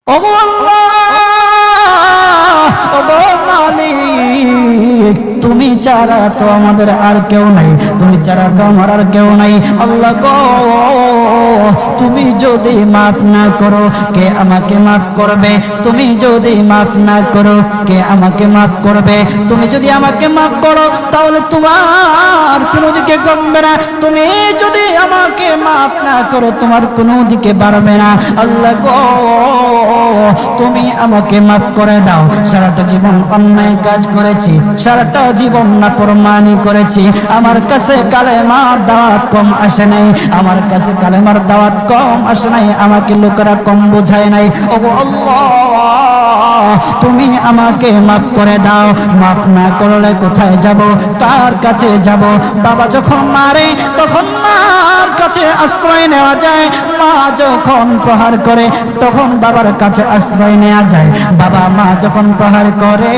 ওগো আল্লাহ, ওগো মালিক, তুমি ছাড়া তো আমাদের আর কেউ নাই, তুমি ছাড়া তো আমার আর কেউ নাই। আল্লাহ গো, তুমি যদি মাফ না করো কে আমাকে মাফ করবে? তুমি যদি মাফ না করো কে আমাকে মাফ করবে? তুমি যদি আমাকে মাফ করো তাহলে তোমার কোনো দিকে কমবে না, তুমি যদি আমাকে মাফ না করো তোমার কোনো দিকে বাড়বে না। আল্লাহ গো, তুমি আমাকে মাফ করে দাও। সারাটা জীবন অন্যায় কাজ করেছি, সারাটা জীবন নাফরমানি করেছি, আমার কাছে কালেমার দাওয়াত কম আসে নাই, আমার কাছে কালেমার দাওয়াত কম আসে নাই, আমাকে লোকেরা কম বোঝায় নাই। ওগো আল্লাহ, তুমি আমাকে মাফ করে দাও। মাফ না করলে কোথায় যাব, কার কাছে যাব? বাবা যখন মারে তখন মার কাছে আশ্রয় নেওয়া যায়, মা যখন প্রহার করে তখন বাবার কাছে আশ্রয় নেওয়া যায়, বাবা মা যখন প্রহার করে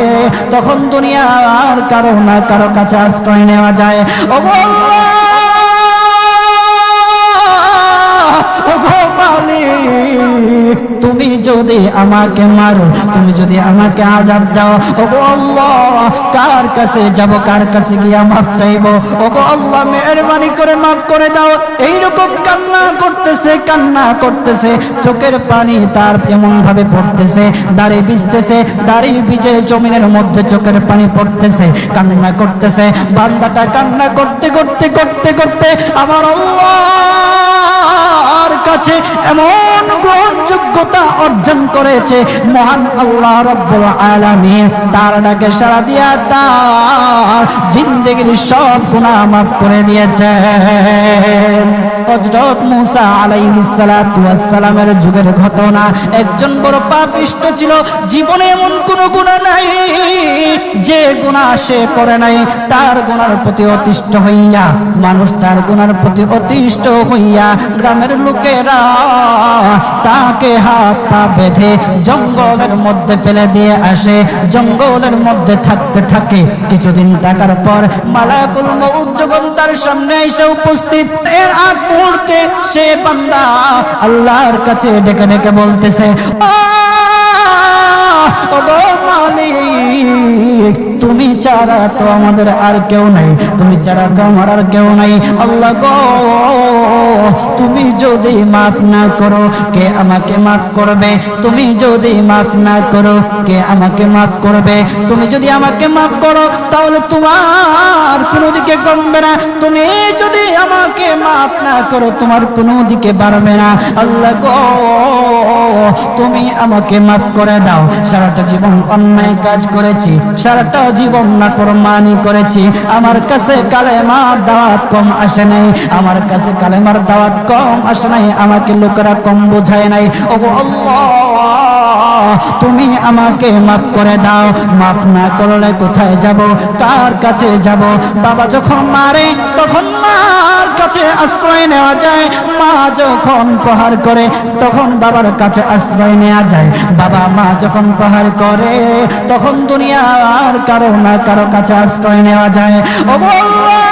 তখন দুনিয়ার কারো না কারো কাছে আশ্রয় নেওয়া যায়। ওগো আল্লাহ, ওগো মালিক, তুমি যদি আমাকে মারো, তুমি যদি আমাকে আযাব দাও, ওগো আল্লাহ, কার কাছে যাব, কার কাছে গিয়া মাফ চাইবো? ওগো আল্লাহ, মেহেরবানি করে মাফ করে দাও। এইরকম কান্না করতেছে, কান্না করতেছে, চোখের পানি তার এমন ভাবে পড়তেছে, দাড়ি ভিজতেছে, দাড়ি ভিজে জমিনের মধ্যে চোখের পানি পড়তেছে, কান্না করতেছে। বান্দাটা কান্না করতে করতে করতে করতে আমার আল্লাহর কাছে এমন গ্রহণযোগ্যতা অর্জন করেছে, মহান আল্লাহ রাব্বুল আলামিন তার ডাকে সাড়া দিয়া তার জিন্দেগির সব গুনাহ মাফ করে দিয়েছেন। হযরত মূসা আলাইহিস সালাতু ওয়াস সালামের যুগের ঘটনা। একজন বড় পাপিষ্ঠ ছিল, জীবনে এমন কোন গুনাহ নাই যে গুনাহ সে করে নাই। তার গুনার প্রতি অতিষ্ঠ হইয়া, মানুষ তার গুনার প্রতি অতিষ্ঠ হইয়া গ্রামের লোকেরা তাকে হাত পা বেঁধে জঙ্গলের মধ্যে ফেলে দিয়ে আসে। জঙ্গলের মধ্যে থাকতে থাকে কিছুদিন থাকার পর মালাকুল মউত যখন তার সামনে এসে উপস্থিত, এর আগ মুহূর্তে সে বান্দা আল্লাহর কাছে ডেকে ডেকে বলতেছে, ওগো মালিক, তুমি ছাড়া তো আমাদের আর কেউ নাই, তুমি ছাড়া তো আমার আর কেউ নাই। আল্লাহ গো, তুমি যদি মাফ না করো কে আমাকে মাফ করবে? তুমি যদি মাফ না করো কে আমাকে মাফ করবে? তুমি যদি আমাকে মাফ করো তাহলে তোমার কোনো দিকে কমবে না, তুমি যদি আমাকে মাফ না করো তোমার কোনো দিকে বাড়বে না। আল্লাহ গো, তুমি আমাকে মাফ করে দাও। সারাটা জীবন অন্যায় কাজ করেছি, সারাটা জীবন নাফরমানি করেছি, আমার কাছে কালেমার দাওয়াত কম আসে নাই, আমার কাছে কালেমার দাওয়াত কম আসে নাই, আমাকে লোকেরা কম বোঝায় নাই। ওগো আল্লাহ, তুমি আমাকে মাফ করে দাও। মাফ না করলে কোথায় যাব, কার কাছে যাব? বাবা যখন মারে তখন মার কাছে আশ্রয় নেওয়া যায়, মা যখন প্রহার করে তখন বাবার কাছে আশ্রয় নেওয়া যায়, বাবা মা যখন প্রহার করে তখন দুনিয়ার কারো না কারো কাছে আশ্রয় নেওয়া যায়। ওগো আল্লাহ,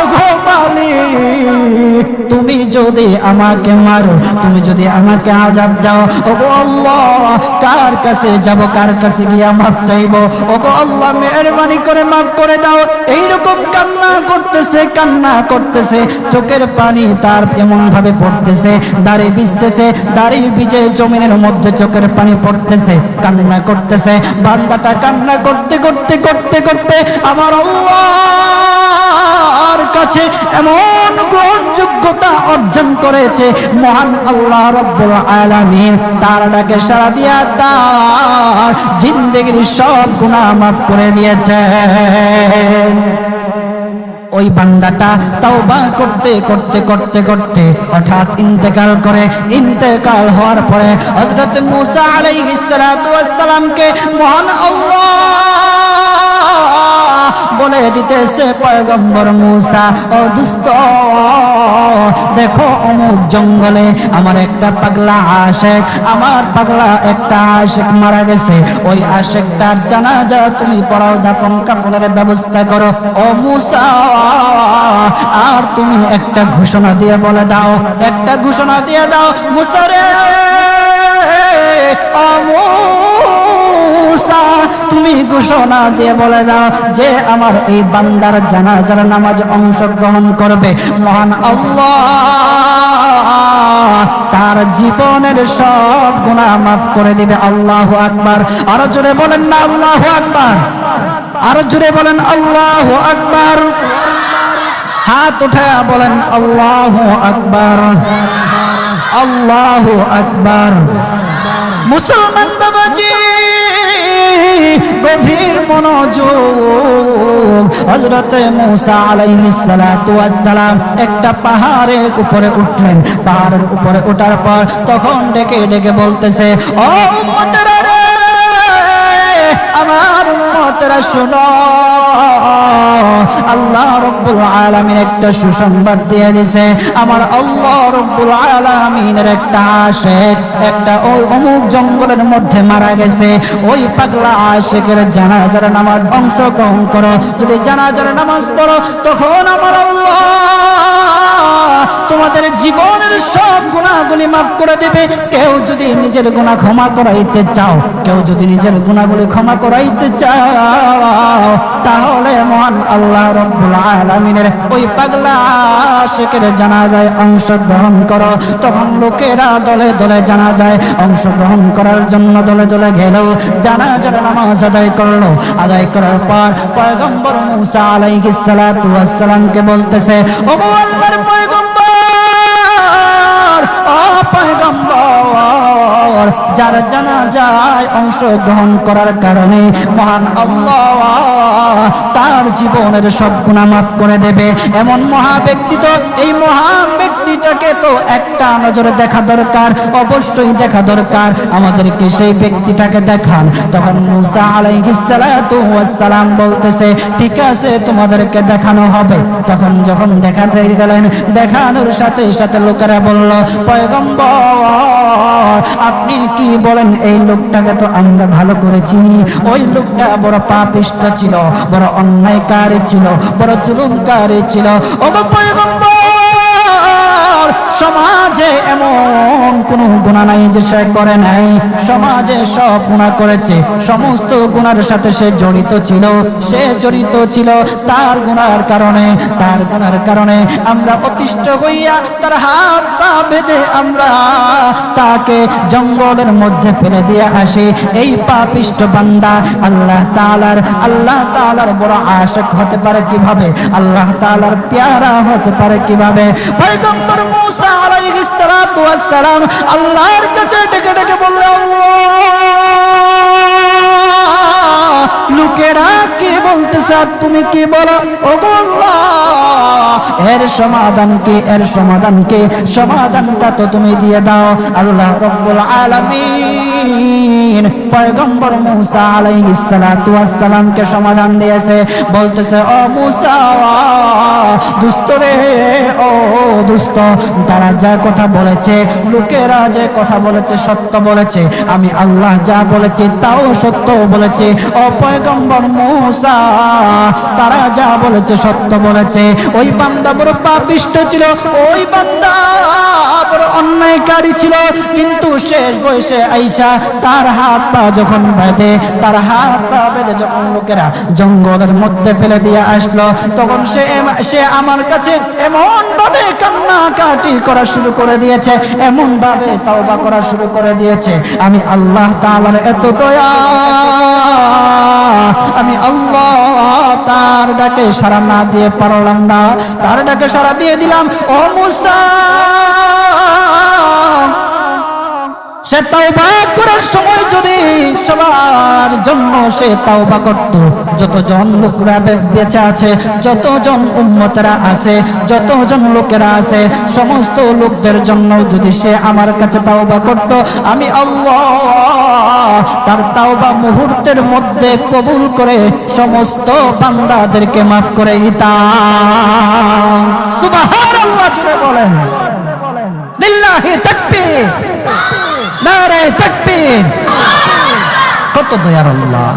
ওগো মালিক, তুমি যদি আমাকে মারো, তুমি যদি আমাকে আযাব দাও, ওগো আল্লাহ, কার কাছে যাব, কার কাছে গিয়া মাফ চাইবো? ওগো আল্লাহ, মেহেরবানি করে মাফ করে দাও। এইরকম কান্না করতেছে, কান্না করতেছে, চোখের পানি তার এমন ভাবে পড়তেছে, দাড়ি ভিজতেছে, দাড়ি ভিজে জমিনের মধ্যে চোখের পানি পড়তেছে, কান্না করতেছে। বান্দাটা কান্না করতে করতে করতে করতে আমার আল্লাহর কাছে এমন গ্রহণযোগ্যতা অর্জন করেছে, মহান আল্লাহ রাব্বুল আলামিন তার ডাকে সাড়া দিয়া তার জিন্দেগির সব গুনাহ মাফ করে দিয়েছেন। ওই বান্দাটা তাওবা করতে করতে করতে করতে হঠাৎ ইন্তেকাল করে। ইন্তেকাল হওয়ার পরে হযরত মূসা আলাইহিস সালাতু ওয়াস সালামকে মহান আল্লাহ বলে দিতেছে পয়গম্বর মূসা, ও দুস্থ, দেখো অমুক জঙ্গলে আমার একটা পাগলা আশেক, আমার পাগলা একটা আশেক মারা গেছে, ওই আশেকটার জানাজা তুমি পড়াও, দাফন কাফনের ব্যবস্থা করো। ও মূসা, আর তুমি একটা ঘোষণা দিয়ে বলে দাও, একটা ঘোষণা দিয়ে দাও মূসা রে, ও মূসা, তুমি ঘোষণা দিয়ে বলে দাও যে আমার এই বান্দার জানাজার নামাজ অংশগ্রহণ করবে, মহান আল্লাহ তার জীবনের সব গুনাহ মাফ করে দিবে। আল্লাহু আকবার। আরো জোরে বলেন না আল্লাহু আকবার, আরো জোরে বলেন আল্লাহু আকবার। হাত উঠায়া বলেন আল্লাহু আকবার, আল্লাহু আকবার। মুসলমান বাবাজি, গভীর মনোযোগ। হযরত মূসা আলাইহিস সালাতু ওয়াস সালাম একটা পাহাড়ের উপরে উঠলেন। পাহাড়ের উপরে ওঠার পর তখন ডেকে ডেকে বলতেছে, ও উম্মতেরা রে, আমার উম্মতেরা শোনো, আল্লাহ রাব্বুল আলামিন একটা সুসংবাদ দিয়ে দিয়েছে। আমার আল্লাহ রাব্বুল আলামিনের একটা আশিক, একটা ওই অমুক জঙ্গলের মধ্যে মারা গেছে, ওই পাগলা আশিকের জানাজার নামাজ অংশগ্রহণ করো। যদি জানাজার নামাজ পড়ো, তখন আমার আল্লাহ তোমাদের জীবনের সব গুনাহগুলি মাফ করে দেবে। কেউ যদি নিজের গুনাহ ক্ষমা করাইতে চাও, কেউ যদি নিজের গুনাহগুলি ক্ষমা করাইতে চাও, তাহলে মহান আল্লাহ রাব্বুল আলামিনের ওই পাগলা আশিকের জানাজায় অংশগ্রহণ করো। তখন লোকেরা দলে দলে জানাজায় অংশগ্রহণ করার জন্য দলে দলে গেল, জানাজার নামাজ আদায় করলো। আদায় করার পর পয়গম্বর মূসা আলাইহিস সালাতু ওয়াস সালামকে বলতেছে, ওগো আল্লাহর পয়গম্বর, ও পয়গম্বর, যার জানাজায় অংশগ্রহণ করার কারণে মহান আল্লাহ তার জীবনের সব গুনাহ মাফ করে দেবে, এমন মহা ব্যক্তি তো, এই মহান ব্যক্তিটাকে তো একটা নজরে দেখা দরকার, অবশ্যই দেখা দরকার, আমাদেরকে সেই ব্যক্তিটাকে দেখান। তখন মূসা আলাইহিস সালাতু ওয়াস সালাম বলতেছে, ঠিক আছে, তোমাদেরকে দেখানো হবে। তখন যখন দেখাতে গেলেন, দেখানোর সাথে সাথে লোকেরা বলল, পয়গম্বর, আপনি কি বলেন, এই লোকটাকে তো আমরা ভালো করে চিনি, ওই লোকটা বড় পাপিষ্ঠ ছিল, বড় অন্যায়কারী ছিল, বড় জুলুমকারী ছিল। ওগো পয়গম্বর, সমাজে এমন কোন গুনাহ নাই যে সে করে নাই, সমাজে সব গুনাহ করেছে, সমস্ত গুনার সাথে সে জড়িত ছিল, সে জড়িত ছিল। তার গুনার কারণে, তার গুনার কারণে আমরা অতিষ্ঠ হইয়া তার হাত পা বেঁধে আমরা তাকে জঙ্গলের মধ্যে ফেলে দিয়ে আসি। এই পাপিষ্ঠ বান্দা আল্লাহ তাআলার বড় আশিক হতে পারে কিভাবে, আল্লাহ তাআলার পেয়ারা হতে পারে কিভাবে? পয়গম্বর মূসা আলাইহিস সালাতু ওয়াস সালাম আল্লাহর কাছে ডেকে ডেকে বললেন, আল্লাহ, লোকেরা কি বলতেছে আর তুমি কি বলো? ওগো আল্লাহ, এর সমাধান কি, এর সমাধান কি? সমাধানটা তো তুমি দিয়ে দাও। আল্লাহ রাব্বুল আলামিন পয়গম্বর মূসা আলাইহিস সালাতু ওয়াস সালামকে সমাধান দিয়েছে। বলতেছে, ও মূসা, দুষ্ট রে, ও দুষ্ট, তারা যা কথা বলেছে, লোকেরা যে কথা বলেছে সত্য বলেছে, আমি আল্লাহ যা বলেছি তাও সত্য বলেছে। ও পয়গম্বর মূসা, তারা যা বলেছে সত্য বলেছে। ওই বান্দা বড় পাপিষ্ঠ ছিল, ওই বান্দা বড় অন্যায়কারী ছিল, কিন্তু শেষ বয়সে আইসা তার হাত পা যখন বেঁধে, তার হাত পা বেঁধে যখন লোকেরা জঙ্গলের মধ্যে ফেলে দিয়ে আসলো, তখন সে আমার কাছে এমন ভাবে কান্নাকাটি করা শুরু করে দিয়েছে, এমন ভাবে তওবা করা শুরু করে দিয়েছে। আমি আল্লাহ তাআলার এত দয়া, আমি আল্লাহ তার ডাকে সাড়া না দিয়ে পারলাম না, তার ডাকে সাড়া দিয়ে দিলাম। ও মূসা, সে তাওবা করার সময় যদি সবার জন্য সে তাওবা করত, যতজন লোকরা বেঁচে আছে, যতজন উম্মতরা আছে, যতজন লোকেরা আছে, সমস্ত লোকদের জন্য যদি সে আমার কাছে তাওবা করত, আমি আল্লাহ তার তাওবা মুহূর্তের মধ্যে কবুল করে সমস্ত বান্দাদেরকে মাফ করে দিতাম। সুবহানাল্লাহ, জোরে বলেন লিল্লাহি তাকবীর, নারে তাকবীর। কত দয়ার আল্লাহ!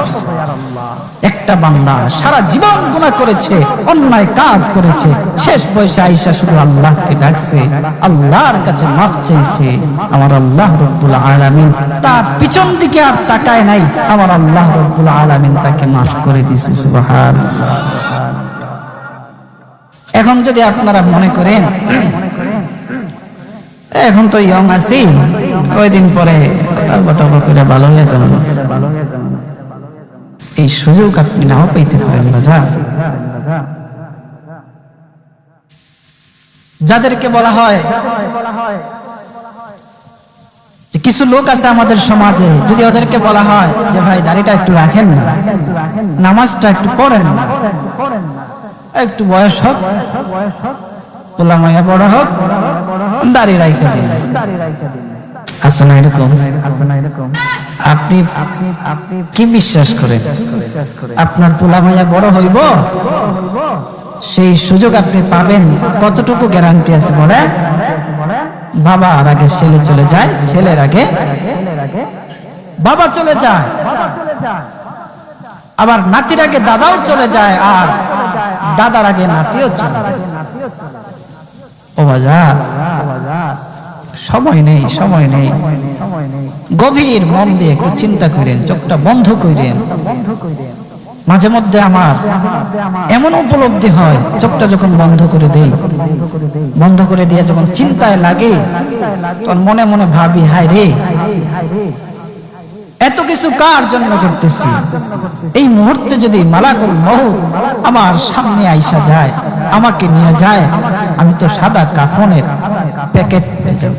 একটা বান্দা সারা জীবন গুনাহ করেছে, অন্যায় কাজ করেছে, শেষ বয়সে আয়েশা শুধু আল্লাহকে ডাকছে, আল্লাহর কাছে মাফ চাইছে। আমার আল্লাহ রব্বুল আলামিন তার পিছন দিকে আর তাকায় নাই, আমার আল্লাহ রব্বুল আলামিন তাকে মাফ করে দিয়েছে। সুবহানাল্লাহ। এখন যদি আপনারা মনে করেন এখন তো ইয়ং আছি, ওই দিন পরে তাওবা করে ভালো হয়ে যাবে, এই সুযোগ আপনি নাও পেতে পারেন। যাদেরকে বলা হয় যে কিছু লোক আছে আমাদের সমাজে, যদি ওদেরকে বলা হয় যে ভাই দাড়িটা একটু রাখেন না, নামাজটা একটু পড়েন না, একটু বয়স হোক, পোলা মাইয়া বড় হোক, দাড়ি রাইখা দিন, আছে না এরকম? আপনি কি বিশ্বাস করেন আপনার পোলা মাইয়া বড় হইব? সেই সুযোগ আপনি পাবেন? কতটুকু গ্যারান্টি আছে বলে? বাবার আগে ছেলে চলে যায়, ছেলের আগে বাবা চলে যায়, আবার নাতির আগে দাদাও চলে যায়, আর দাদার আগে নাতিও চলে যায়। ও বাজার, সময় নেই, সময় নেই। গভীর মন দিয়ে একটু চিন্তা করেন, চোখটা বন্ধ করেন। মাঝে মধ্যে আমার এমন উপলব্ধি হয়, চোখটা যখন বন্ধ করে দেই, বন্ধ করে দিয়ে যখন চিন্তায় লাগে, তখন মনে মনে ভাবি, হায় রে, এত কিছু কার জন্য করতেছি? এই মুহূর্তে যদি মালাকুল মউত আমার সামনে আইসা যায়, আমাকে নিয়ে যায়, আমি তো সাদা কাফনের প্যাকেট পেয়ে যাব।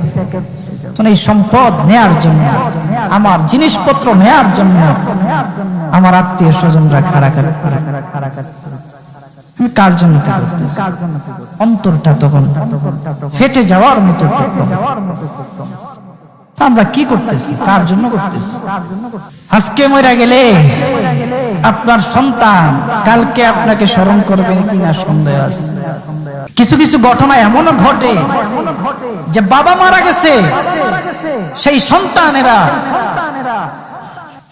এই সম্পদ নেয়ার জন্য, আমার জিনিসপত্র নেয়ার জন্য আমার আত্মীয় স্বজনরা খাড়াখাড়ি, আমি কার জন্য কি করতেছি? অন্তরটা তখন ফেটে যাওয়ার মতো। আমরা কি করতেছি? কার জন্য করতেছি? আজকে মরে গেলে আপনার সন্তান কালকে আপনাকে স্মরণ করবে কিনা সন্দেহ আছে। কিছু কিছু ঘটনা এমনও ঘটে যে বাবা মারা গেছে, সেই সন্তানেরা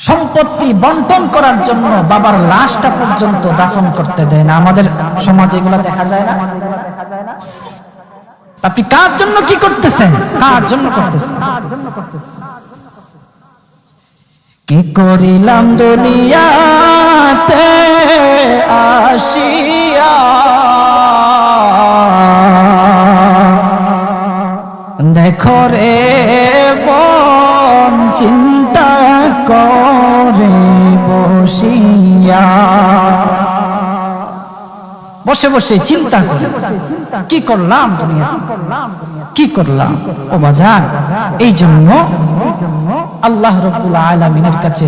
সম্পত্তি বন্টন করার জন্য বাবার লাশটা পর্যন্ত দাফন করতে দেয় না। আমাদের সমাজে এগুলো দেখা যায় না? আপনি কার জন্য কি করতেছেন? কার জন্য করতেছেন? কি করিলাম দুনিয়াতে আসিয়া, দেখো রে মন চিন্তা করে বসিয়া, বসে বসে চিন্তা করে কি করলাম দুনিয়া, কি করলাম। ও বাজার, এই জন্য আল্লাহ রাব্বুল আলামিনের কাছে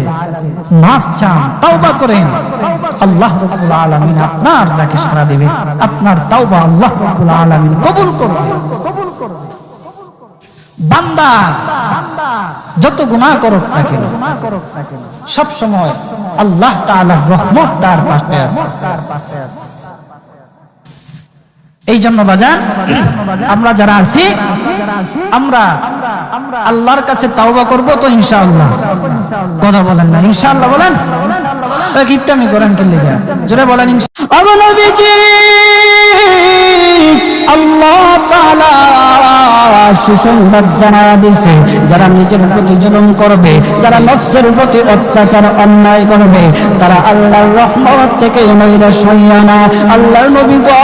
মাফ চান, তাওবা করেন। আল্লাহ রাব্বুল আলামিন আপনার ডাকে সাড়া দেবে, আপনার তাওবা আল্লাহ রাব্বুল আলামিন কবুল করবে। বান্দা যত গুনাহ করুক না কেন, সব সময় আল্লাহ তাআলার রহমত তার পাশে আছে। এই জন্য বাজান, আমরা যারা আছি, আমরা আল্লাহর কাছে তাওবা করব তো ইনশাআল্লাহ। কথা বলেন না ইনশাআল্লাহ? বলেন, কিপটামি করেন কি লেগে? জোরে বলেন ইনশাআল্লাহ। নবীজি আল্লাহ তাআলা সুসংবাদ জানায়া দিয়েছে, যারা নিজের প্রতি জুলুম করবে, যারা নফসের প্রতি অত্যাচার অন্যায় করবে, তারা আল্লাহর রহমত থেকে নৈরাশ হইয়া না। আল্লাহর নবী গো,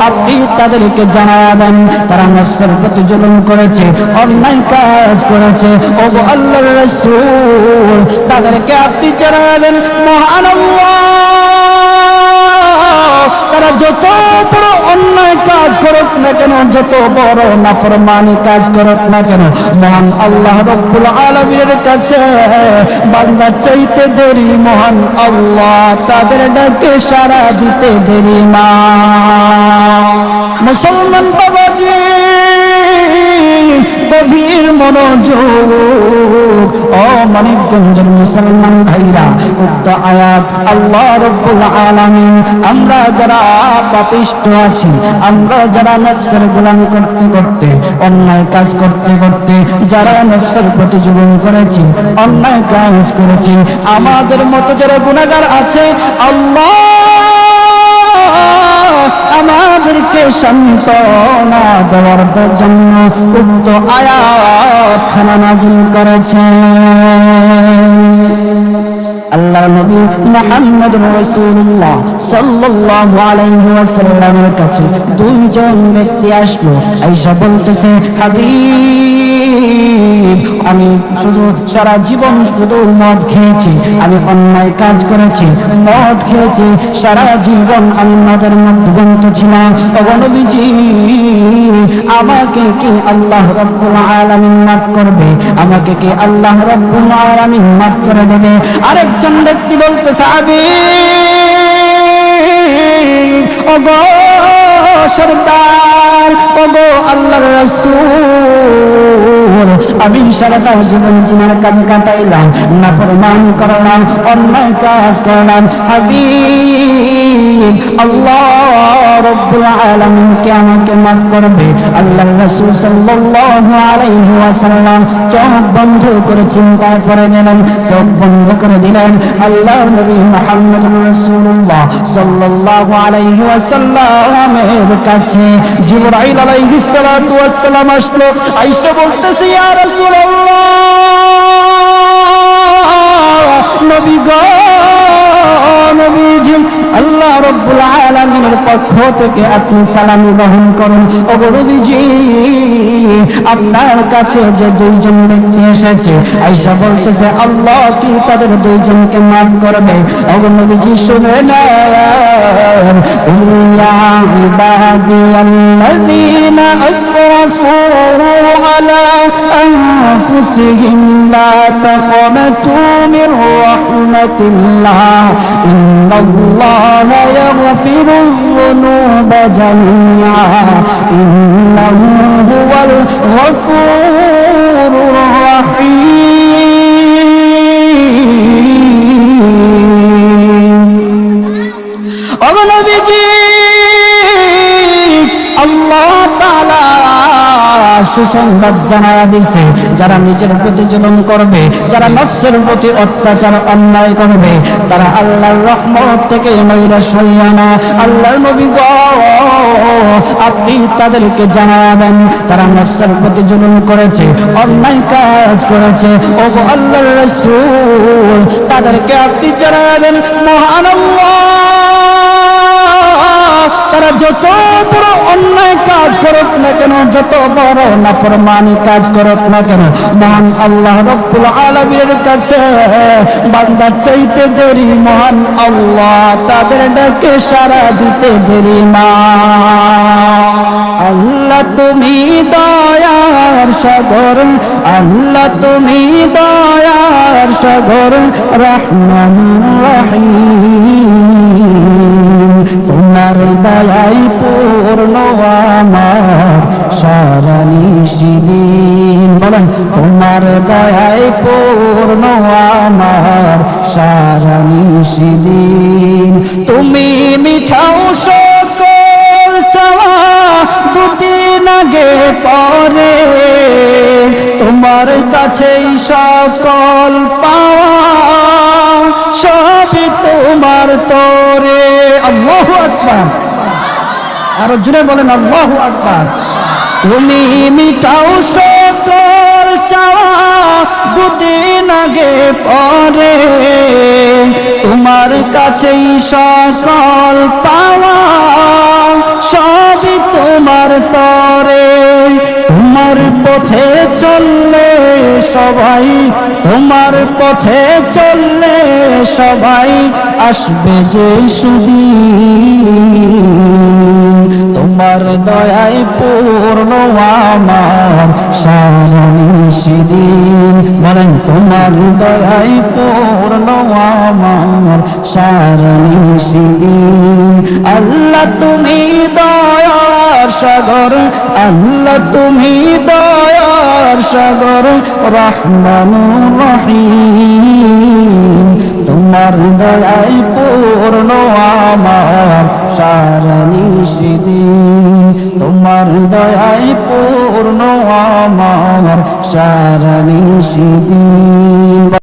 আপনি তাদেরকে জানায়া দেন, তারা নফসের প্রতি জুলুম করেছে, অন্যায় কাজ করেছে। ও গো আল্লাহর রাসূল, তাদেরকে আপনি জানায়া দেন, মহান আল্লাহ তারা যত বড় অন্যায় কাজ করুক না কেন, যত বড় নাফরমানি কাজ করুক না কেন, মহান আল্লাহ রব্বুল আলামিনের কাছে বান্দা চাইতে দেরি, মহান আল্লাহ তাদের ডাকে সাড়া দিতে দেরি না। মুসলমান বাবাজি গভীর মনোযোগ, ও মানিকগঞ্জের মুসলমান ভাইরা, উক্ত আয়াত আল্লাহ রব্বুল আলামিন আমরা যারা পাপিষ্ঠ আছি, আমরা যারা নফসের গোলামি করতে করতে, অন্যায় কাজ করতে করতে যারা নফসের প্রতি জুলুম করেছি, অন্যায় কাজ করেছি, আমাদের মতো যারা গুনাহগার আছে, আল্লাহ আমাদেরকে সান্ত্বনা দেওয়ার জন্য উক্ত আয়াতখানা নাযিল করেছেন। আল্লাহর নবী মুহাম্মদুর রাসূলুল্লাহ সাল্লাল্লাহু আলাইহি ওয়াসাল্লামের কাছে দুইজন ব্যক্তি আসলো, আয়েশা বলতেছে, হাবিব, আমি শুধু সারা জীবন শুধু মদ খেয়েছি, আমি অন্যায় কাজ করেছি, মদ খেয়েছি, সারা জীবন আমি মদের মধ্যবন্ত ছিলাম, ও নবীজি আমাকে কি আল্লাহ রাব্বুল আলামিন মাফ করবে? আমাকে কি আল্লাহ রাব্বুল আলামিন মাফ করে দেবে? আরেকজন ব্যক্তি বলতেছে, হাবিব, ওগো সরদার, ওগো আল্লাহর রাসূল, আমি সারাটা জীবন জিনার কাজে কাটাইলাম, নাফরমানি করলাম, অন্যায় কাজ করলাম, হাবিব আল্লাহ রব্বুল আলামিন কে আমাকে মাফ করবে? আল্লাহর রাসূল সাল্লাল্লাহু আলাইহি ওয়াসাল্লাম চোখ বন্ধ করে চিন্তায় পড়ে গেলেন, চোখ বন্ধ করে দিলেন। আল্লাহর নবী মুহাম্মদুর রাসূলুল্লাহ সাল্লাল্লাহু আলাইহি ওয়াসাল্লামের কাছে জিবরাইল আলাইহিস সালাতু ওয়াস সালাম আসলো। আয়েশা বলতেছে, ইয়া রাসূলুল্লাহ, নবী গো, নবীজি, আল্লাহ রাব্বুল আলামিনের পক্ষ থেকে আপনি সালাম গ্রহণ করুন। ওগো নবীজি, আপনার কাছে যে দুইজন ব্যক্তি এসেছে, আয়েশা বলতেছে, আল্লাহ কি তাদের দুইজনকে মাফ করবে? ওগো নবীজি শুনে নেন, ইয়া ইবাদিয়াল্লাযীনা আসরাফু আলা আনফুসিহিম লা তাকনাতু মির রাহমাতিল্লাহ ইন্নাল্লাহা ইয়াগফিরুয যুনুবা জামিআ ইন্নাহু হুয়াল গফুরুর রাহিম। ও নবীজি, আল্লাহ তাআলা সুসংবাদ জানায়া দিয়েছে, যারা নিজের প্রতি জুলুম করবে, যারা নফসের প্রতি অত্যাচার অন্যায় করবে, তারা আল্লাহর রহমত থেকে নৈরাশ হইয়া না। আল্লাহর নবী গো, আপনি তাদেরকে জানাবেন, তারা নফসের প্রতি জুলুম করেছে, অন্যায় কাজ করেছে, ও আল্লাহর রাসূল তাদেরকে আপনি জানাবেন, মহান আল্লাহ তারা যত বড় অন্যায় কাজ করুক না কেন, যত বড় নাফরমানি কাজ করুক না কেন, মহান আল্লাহ রব্বুল আলামিনের কাছে বান্দা চাইতে দেরি, মহান আল্লাহ তাদের ডাকে সাড়া দিতে দেরি না। আল্লাহ তুমি দয়ার সাগর, আল্লাহ তুমি দয়ার সাগর, রহমানুর রহিম, তোমার দয়াই পূর্ণ আমার সারা নিশিদিন। বলেন, তোমার দয়াই পূর্ণ আমার সারা নিশিদিন। তুমি মিঠাও সকল চাওয়া, দুদিন আগে পরে তোমার কাছেই সকল পাওয়া, সবই তোমার তরে। আল্লাহু আকবার, আরো জোরে বলেন আল্লাহু আকবার। তুমি মিটাও সকল চাওয়া, দুদিন আগে পরে তোমার কাছেই সকল পাওয়া, সবই তোমার তরে। তোমার পথে চললে সবাই, তোমার পথে চললে সবাই আসবে যে সুদিন। তোমার দয়ায় পূর্ণ আমার সারা নিশিদিন, বলেন তোমার দয়ায় পূর্ণ আমার সারা নিশিদিন। আল্লাহ তুমি দয়ার সাগর, আল্লাহ তুমি দয়ার সাগর, রহমানুর রহিম। তোমার দয়ায় পূর্ণ আমার সারা নিশিদিন, তোমার দয়ায় পূর্ণ আমার সারা নিশিদিন।